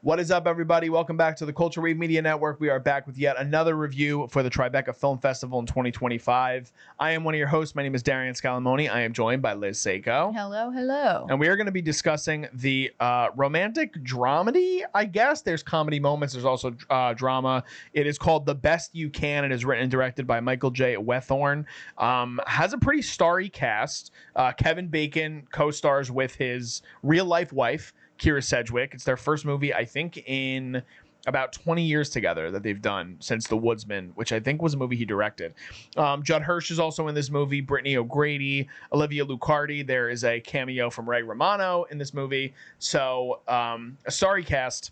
What is up, everybody? Welcome back to the Culture Wave Media Network. We are back with yet another review for the Tribeca Film Festival in 2025. I am one of your hosts. My name is Darian Scalamoni. I am joined by Liz Seiko. Hello, hello. And we are going to be discussing the romantic dramedy, I guess. There's comedy moments. There's also drama. It is called The Best You Can. It is written and directed by Michael J. Weithorn. Has a pretty starry cast. Kevin Bacon co-stars with his real-life wife, Kyra Sedgwick. It's their first movie, I think, in about 20 years together that they've done since The Woodsman, which I think was a movie he directed. Judd Hirsch is also in this movie, Brittany O'Grady, Olivia Luccardi. There is a cameo from Romano in this movie. So a starry cast.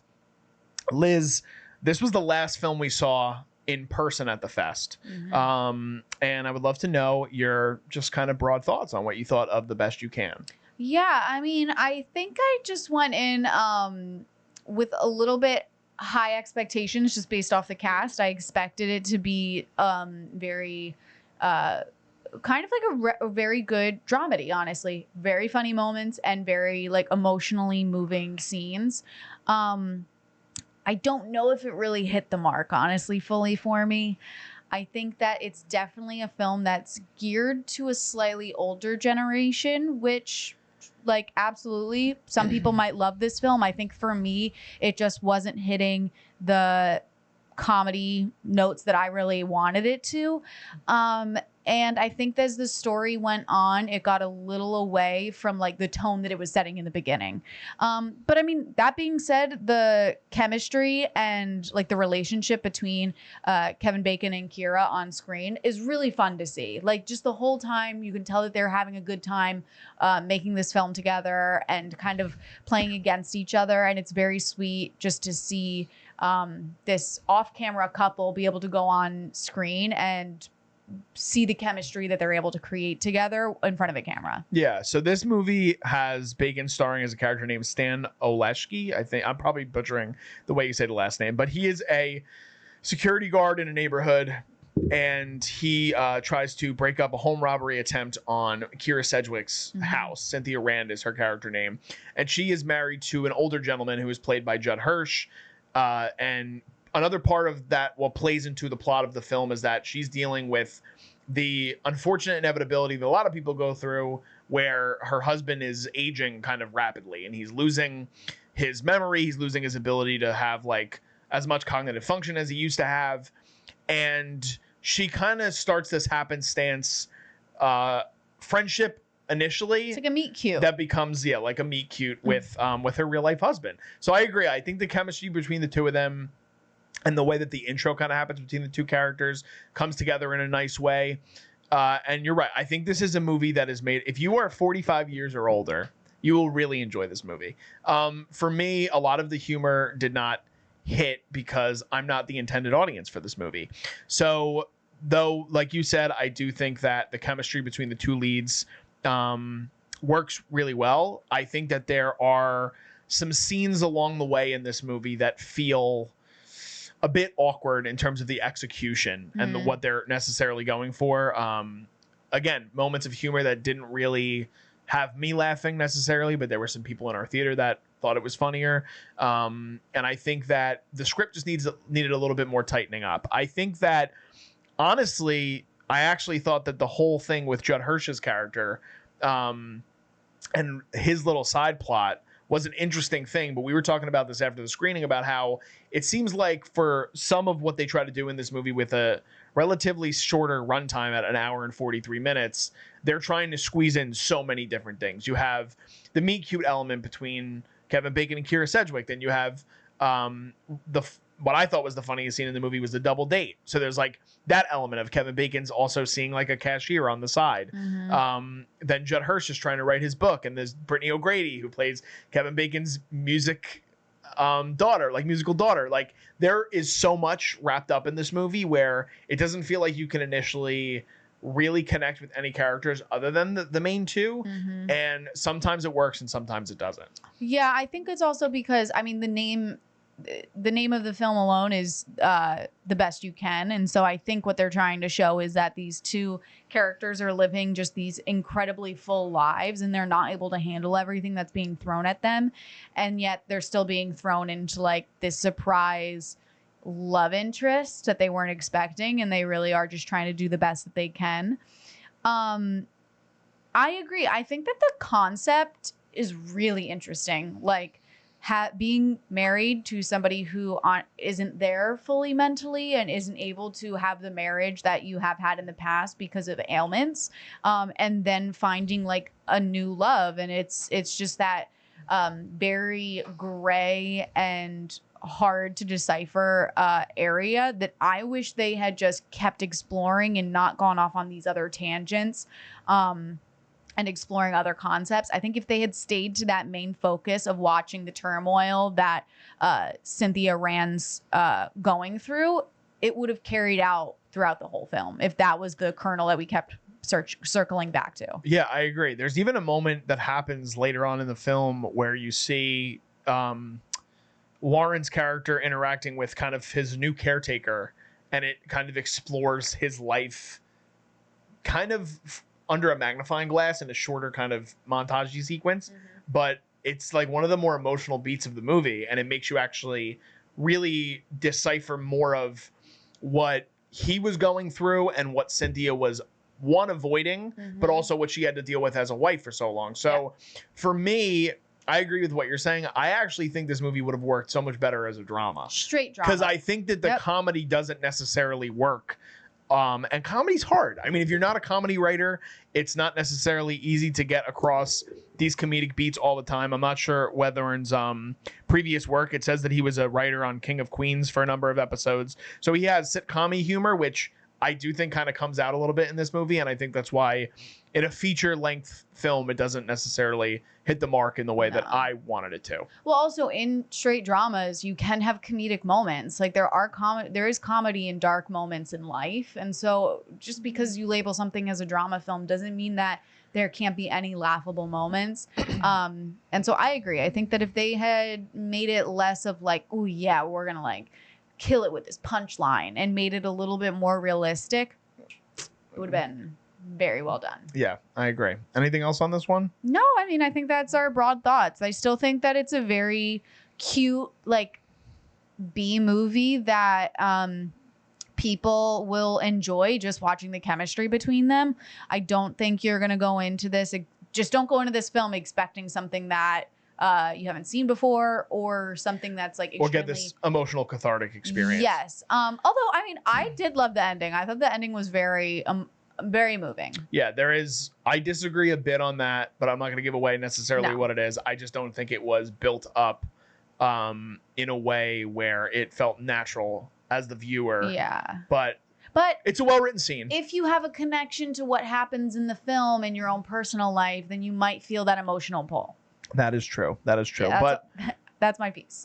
Liz, this was the last film we saw in person at the fest. Mm-hmm. And I would love to know your just kind of broad thoughts on what you thought of The Best You Can. Yeah, I mean, I think I just went in with a little bit high expectations just based off the cast. I expected it to be very kind of like a very good dramedy, honestly. Very funny moments and very like emotionally moving scenes. I don't know if it really hit the mark, honestly, fully for me. I think that it's definitely a film that's geared to a slightly older generation, which, like, absolutely, some people might love this film. I think for me, it just wasn't hitting the comedy notes that I really wanted it to. And I think as the story went on, it got a little away from like the tone that it was setting in the beginning. But I mean, that being said, the chemistry and like the relationship between Kevin Bacon and Kyra on screen is really fun to see. Like just the whole time you can tell that they're having a good time making this film together and kind of playing against each other. And it's very sweet just to see this off-camera couple be able to go on screen and see the chemistry that they're able to create together in front of a camera. Yeah, so this movie has Bacon starring as a character named Stan Olszewski. I think I'm probably butchering the way you say the last name, but he is a security guard in a neighborhood, and he tries to break up a home robbery attempt on Kyra Sedgwick's house. Cynthia Rand is her character name, and she is married to an older gentleman who is played by Judd Hirsch, and another part of that, what plays into the plot of the film, is that she's dealing with the unfortunate inevitability that a lot of people go through where her husband is aging kind of rapidly and he's losing his memory. He's losing his ability to have like as much cognitive function as he used to have. And she kind of starts this happenstance friendship initially. It's like a meet cute. That becomes, like a meet cute with her real life husband. So I agree. I think the chemistry between the two of them and the way that the intro kind of happens between the two characters comes together in a nice way. And you're right. I think this is a movie that is made, if you are 45 years or older, you will really enjoy this movie. For me, a lot of the humor did not hit because I'm not the intended audience for this movie. So though, like you said, I do think that the chemistry between the two leads works really well. I think that there are some scenes along the way in this movie that feel a bit awkward in terms of the execution and what they're necessarily going for. Again, moments of humor that didn't really have me laughing necessarily, but there were some people in our theater that thought it was funnier. And I think that the script just needed a little bit more tightening up. I think that, honestly, I actually thought that the whole thing with Judd Hirsch's character and his little side plot was an interesting thing, but we were talking about this after the screening about how it seems like for some of what they try to do in this movie with a relatively shorter runtime at 1 hour and 43 minutes, they're trying to squeeze in so many different things. You have the meet cute element between Kevin Bacon and Kyra Sedgwick. Then you have what I thought was the funniest scene in the movie was the double date. So there's like that element of Kevin Bacon's also seeing like a cashier on the side. Then Judd Hirsch is trying to write his book, and there's Brittany O'Grady who plays Kevin Bacon's musical daughter. Like there is so much wrapped up in this movie where it doesn't feel like you can initially really connect with any characters other than the main two. And sometimes it works and sometimes it doesn't. Yeah, I think it's also because, I mean, the name the name of the film alone is The Best You Can. And so I think what they're trying to show is that these two characters are living just these incredibly full lives, and they're not able to handle everything that's being thrown at them. And yet they're still being thrown into like this surprise love interest that they weren't expecting. And they really are just trying to do the best that they can. I agree. I think that the concept is really interesting. Like, being married to somebody who isn't there fully mentally and isn't able to have the marriage that you have had in the past because of ailments, and then finding like a new love. And it's just that very gray and hard to decipher area that I wish they had just kept exploring and not gone off on these other tangents. And exploring other concepts. I think if they had stayed to that main focus of watching the turmoil that Cynthia Rand's going through, it would have carried out throughout the whole film if that was the kernel that we kept circling back to. Yeah, I agree. There's even a moment that happens later on in the film where you see Warren's character interacting with kind of his new caretaker, and it kind of explores his life kind of under a magnifying glass in a shorter kind of montage sequence. But it's like one of the more emotional beats of the movie, and it makes you actually really decipher more of what he was going through and what Cynthia was avoiding, but also what she had to deal with as a wife for so long. So for me, I agree with what you're saying. I actually think this movie would have worked so much better as a drama. Straight drama. Because I think that the comedy doesn't necessarily work. And comedy's hard. I mean, if you're not a comedy writer, it's not necessarily easy to get across these comedic beats all the time. I'm not sure Weithorn's previous work. It says that he was a writer on King of Queens for a number of episodes. So he has sitcom-y humor, which I do think kind of comes out a little bit in this movie. And I think that's why in a feature-length film, it doesn't necessarily hit the mark in the way that I wanted it to. Well, also in straight dramas, you can have comedic moments. Like there is comedy in dark moments in life. And so just because you label something as a drama film doesn't mean that there can't be any laughable moments. And so I agree. I think that if they had made it less of like, oh yeah, we're going to like kill it with this punchline, and made it a little bit more realistic, it would have been very well done. Yeah, I agree. Anything else on this one? No, I mean, I think that's our broad thoughts. I still think that it's a very cute, like, B movie that people will enjoy just watching the chemistry between them. I don't think you're going to go into this, just don't go into this film expecting something that you haven't seen before, or something that's like extremely... Or get this emotional cathartic experience. Yes. Although, I mean, I did love the ending. I thought the ending was very moving. Yeah, I disagree a bit on that, but I'm not going to give away necessarily what it is. I just don't think it was built up in a way where it felt natural as the viewer. Yeah. But it's a well-written scene. If you have a connection to what happens in the film in your own personal life, then you might feel that emotional pull. That is true. Yeah, but that's my piece.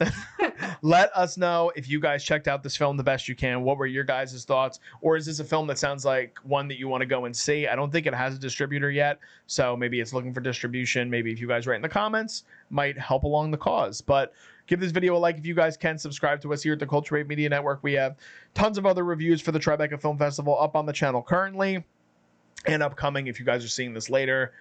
Let us know if you guys checked out this film the best you can. What were your guys' thoughts? Or is this a film that sounds like one that you want to go and see? I don't think it has a distributor yet, so maybe it's looking for distribution. Maybe if you guys write in the comments, might help along the cause. But give this video a like if you guys can. Subscribe to us here at the Culture Rate Media Network. We have tons of other reviews for the Tribeca Film Festival up on the channel currently and upcoming if you guys are seeing this later.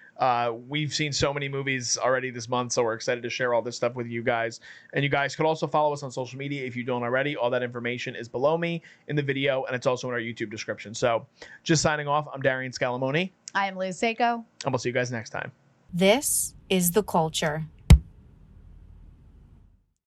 We've seen so many movies already this month, so we're excited to share all this stuff with you guys. And you guys could also follow us on social media if you don't already. All that information is below me in the video, and it's also in our YouTube description. So just signing off, I'm Darian Scalamoni. I am Liz Seiko. And we'll see you guys next time. This is The Culture.